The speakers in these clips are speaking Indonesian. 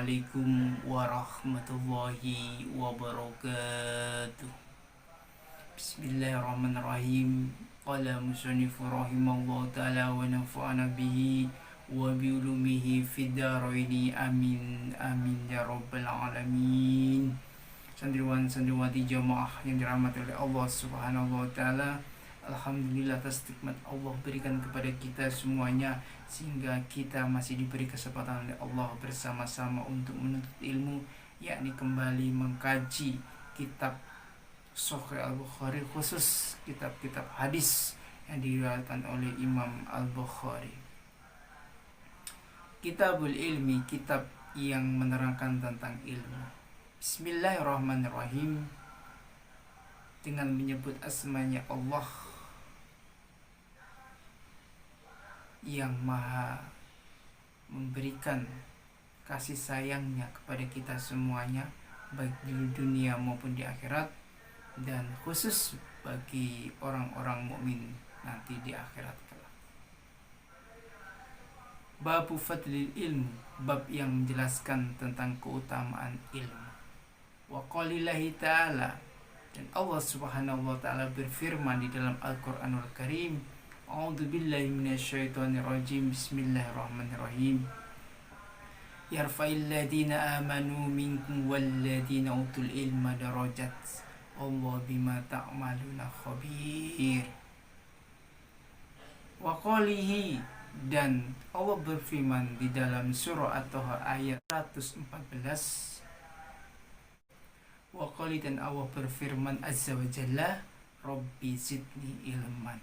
Assalamualaikum warahmatullahi wabarakatuh. Bismillahirrahmanirrahim. Qala musannifu rahimallahu ta'ala wa nafa'ana bihi wa biulumihi fid dharaini amin amin ya rabbal alamin. Santriwan santriwati jamaah yang dirahmati oleh Allah Subhanahu wa taala, alhamdulillah atas nikmat Allah berikan kepada kita semuanya, sehingga kita masih diberi kesempatan oleh Allah bersama-sama untuk menuntut ilmu, yakni kembali mengkaji kitab Sahih Al-Bukhari, khusus kitab-kitab hadis yang diriwayatkan oleh Imam Al-Bukhari. Kitabul Ilmi, kitab yang menerangkan tentang ilmu. Bismillahirrahmanirrahim. Dengan menyebut asmanya Allah yang maha memberikan kasih sayangnya kepada kita semuanya, baik di dunia maupun di akhirat, dan khusus bagi orang-orang mukmin nanti di akhirat kelak. Babu fadlil ilmu, bab yang menjelaskan tentang keutamaan ilmu. Wa qalillahi ta'ala, dan Allah Subhanahu wa ta'ala berfirman di dalam Al-Qur'anul Karim, A'udzu billahi minasyaitonir rajim. Bismillahirrahmanirrahim. Yarfa'il ladzina amanu minkum wal ladzina utul ilma darajat. Allah bima ta'maluna khabir. Wa qalihi, dan Allah berfirman di dalam surah At-Taha ayat 114. Wa qali, dan Allah berfirman azza wa jalla, Rabbi zidni ilman.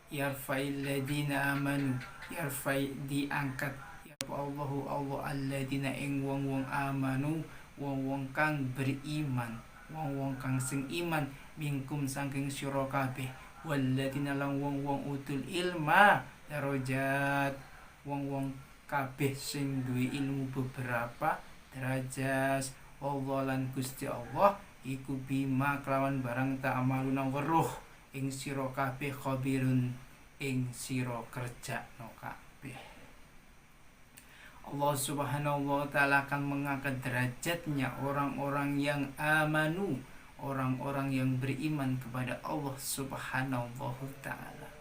Yarfa'il ladina amanu, yarfa'i diangkat ya Allahu Allah alladina ing wong-wong amanu, wong-wong kang beriman, wong-wong kang sing iman, minkum saking sira kabeh, walladina lang wong-wong utul ilma darajat, wong-wong kabeh sing duwe ilmu beberapa derajat. Allah lan Gusti Allah iku bima kelawan barang ta'maluna weruh ing sira kabeh khabirun ing sira kerjakno kabeh. Allah Subhanahu wa taala akan mengangkat derajatnya orang-orang yang amanu, orang-orang yang beriman kepada Allah Subhanahu wa taala.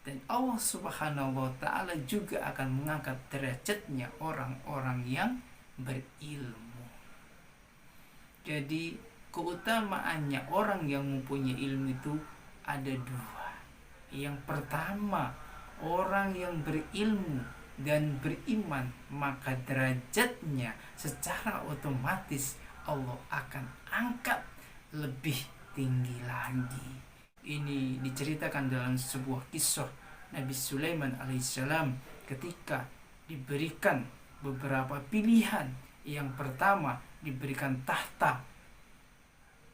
Dan Allah Subhanahu wa taala juga akan mengangkat derajatnya orang-orang yang berilmu. Jadi keutamaannya orang yang mempunyai ilmu itu ada dua. Yang pertama, orang yang berilmu dan beriman, maka derajatnya secara otomatis Allah akan angkat lebih tinggi lagi. Ini diceritakan dalam sebuah kisah Nabi Sulaiman alaihissalam ketika diberikan beberapa pilihan. Yang pertama, diberikan tahta.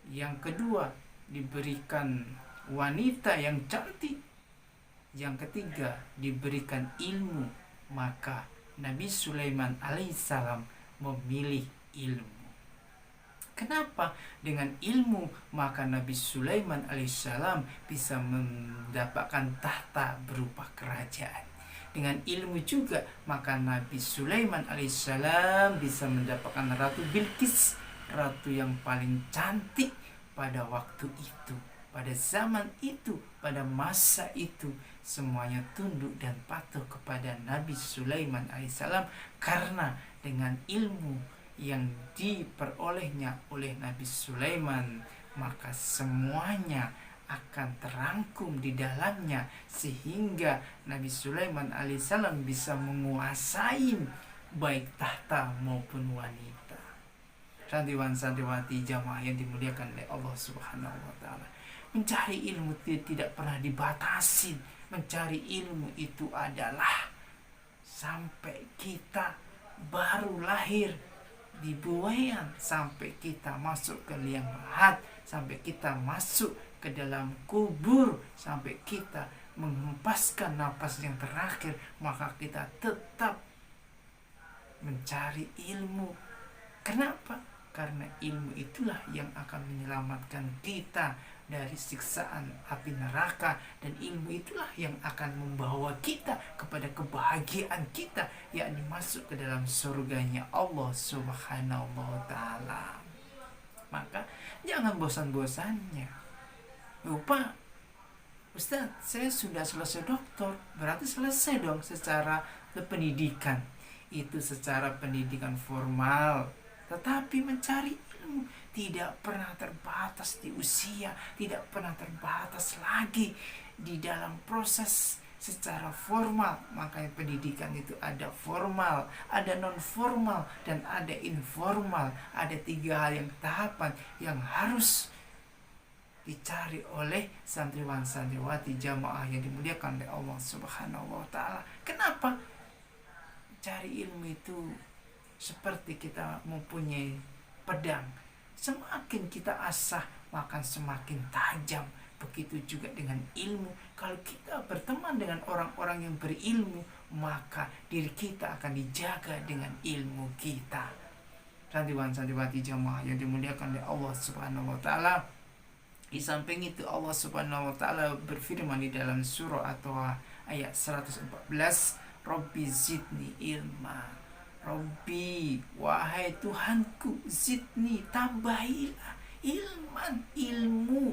Yang kedua, diberikan wanita yang cantik. Yang ketiga, diberikan ilmu. Maka Nabi Sulaiman alaihissalam memilih ilmu. Kenapa? Dengan ilmu maka Nabi Sulaiman alaihissalam bisa mendapatkan tahta berupa kerajaan. Dengan ilmu juga maka Nabi Sulaiman alaihissalam bisa mendapatkan Ratu Bilqis, ratu yang paling cantik pada waktu itu, pada zaman itu, pada masa itu. Semuanya tunduk dan patuh kepada Nabi Sulaiman alaihissalam, karena dengan ilmu yang diperolehnya oleh Nabi Sulaiman, maka semuanya akan terangkum di dalamnya, sehingga Nabi Sulaiman alaihissalam bisa menguasai baik tahta maupun wanita. Santriwan santriwati jamaah yang dimuliakan oleh Allah Subhanahu wa taala, mencari ilmu tidak pernah dibatasi. Mencari ilmu itu adalah sampai kita baru lahir di buayan, sampai kita masuk ke liang lahat, sampai kita masuk ke dalam kubur, sampai kita menghempaskan napas yang terakhir, maka kita tetap mencari ilmu. Kenapa? Karena ilmu itulah yang akan menyelamatkan kita dari siksaan api neraka, dan ilmu itulah yang akan membawa kita kepada kebahagiaan kita, yakni masuk ke dalam surganya Allah Subhanahu wa taala. Maka jangan bosan-bosannya. Lupa, Ustaz, saya sudah selesai doktor, berarti selesai dong secara pendidikan. Itu secara pendidikan formal. Tetapi mencari ilmu tidak pernah terbatas di usia, tidak pernah terbatas lagi di dalam proses secara formal. Makanya pendidikan itu ada formal, ada non formal, dan ada informal. Ada 3 hal yang tahapan yang harus dicari oleh santriwan santriwati jamaah yang dimuliakan oleh Allah Subhanahu wa taala. Kenapa? Cari ilmu itu seperti kita mempunyai pedang. Semakin kita asah, maka semakin tajam. Begitu juga dengan ilmu. Kalau kita berteman dengan orang-orang yang berilmu, maka diri kita akan dijaga dengan ilmu kita. Santriwan santriwati jamaah yang dimuliakan oleh Allah Subhanahu wa taala. Di samping itu Allah Subhanahu wa taala berfirman di dalam surah atau ayat 114, Rabbi zidni ilma. Rabbi, wahai Tuhanku, zidni, tambahilah ilman, ilmu.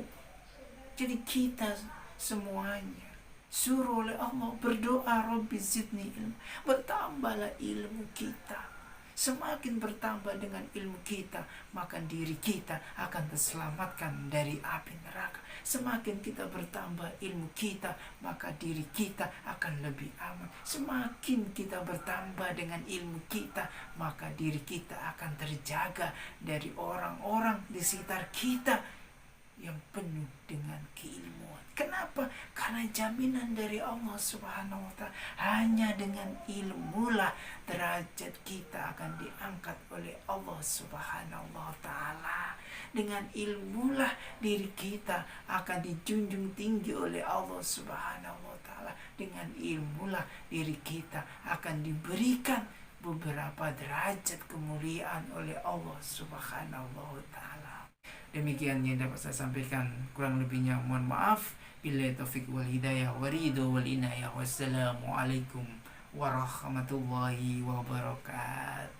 Jadi kita semuanya suruh oleh Allah berdoa, Rabbi zidni ilma. Bertambahlah ilmu kita. Semakin bertambah dengan ilmu kita, maka diri kita akan terselamatkan dari api neraka. Semakin kita bertambah ilmu kita, maka diri kita akan lebih aman. Semakin kita bertambah dengan ilmu kita, maka diri kita akan terjaga dari orang-orang di sekitar kita yang penuh dengan keilmuan. Kenapa? Karena jaminan dari Allah Subhanahu wa taala, hanya dengan ilmulah derajat kita akan diangkat oleh Allah Subhanahu wa taala. Dengan ilmulah diri kita akan dijunjung tinggi oleh Allah Subhanahu wa taala. Dengan ilmulah diri kita akan diberikan beberapa derajat kemuliaan oleh Allah Subhanahu wa taala. Demikian yang dapat saya sampaikan, kurang lebihnya mohon maaf. Billahi taufiq wal hidayah wa ridho wal inayah. Wassalamualaikum warahmatullahi wabarakatuh.